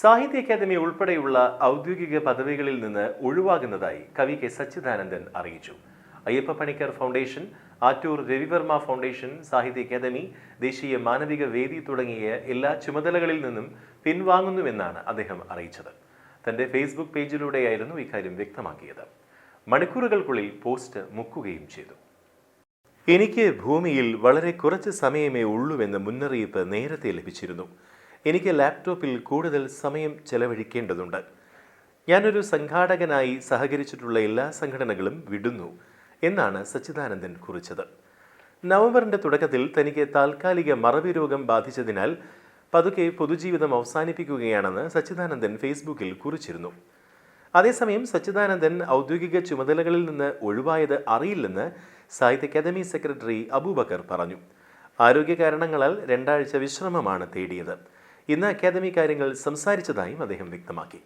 സാഹിത്യ അക്കാദമി ഉൾപ്പെടെയുള്ള ഔദ്യോഗിക പദവികളിൽ നിന്ന് ഒഴിവാകുന്നതായി കവി കെ സച്ചിദാനന്ദൻ അറിയിച്ചു. അയ്യപ്പ പണിക്കർ ഫൗണ്ടേഷൻ, ആറ്റൂർ രവിവർമ്മ ഫൗണ്ടേഷൻ, സാഹിത്യ അക്കാദമി, ദേശീയ മാനവിക വേദി തുടങ്ങിയ എല്ലാ ചുമതലകളിൽ നിന്നും പിൻവാങ്ങുന്നുവെന്നാണ് അദ്ദേഹം അറിയിച്ചത്. തന്റെ ഫേസ്ബുക്ക് പേജിലൂടെയായിരുന്നു ഇക്കാര്യം വ്യക്തമാക്കിയത്. മണിക്കൂറുകൾക്കുള്ളിൽ പോസ്റ്റ് മുക്കുകയും ചെയ്തു. എനിക്ക് ഭൂമിയിൽ വളരെ കുറച്ച് സമയമേ ഉള്ളൂവെന്ന മുന്നറിയിപ്പ് നേരത്തെ ലഭിച്ചിരുന്നു. എനിക്ക് ലാപ്ടോപ്പിൽ കൂടുതൽ സമയം ചെലവഴിക്കേണ്ടതുണ്ട്. ഞാനൊരു സംഘാടകനായി സഹകരിച്ചിട്ടുള്ള എല്ലാ സംഘടനകളും വിടുന്നു എന്നാണ് സച്ചിദാനന്ദൻ കുറിച്ചത്. നവംബറിന്റെ തുടക്കത്തിൽ തനിക്ക് താൽക്കാലിക മറവി രോഗം ബാധിച്ചതിനാൽ പതുക്കെ പൊതുജീവിതം അവസാനിപ്പിക്കുകയാണെന്ന് സച്ചിദാനന്ദൻ ഫേസ്ബുക്കിൽ കുറിച്ചിരുന്നു. അതേസമയം സച്ചിദാനന്ദൻ ഔദ്യോഗിക ചുമതലകളിൽ നിന്ന് ഒഴിവായത് അറിയില്ലെന്ന് സാഹിത്യ അക്കാദമി സെക്രട്ടറി അബൂബക്കർ പറഞ്ഞു. ആരോഗ്യ കാരണങ്ങളാൽ 2 ആഴ്ച വിശ്രമമാണ് തേടിയത്. ഇന്ന് അക്കാദമി കാര്യങ്ങൾ സംസാരിച്ചതായും അദ്ദേഹം വ്യക്തമാക്കി.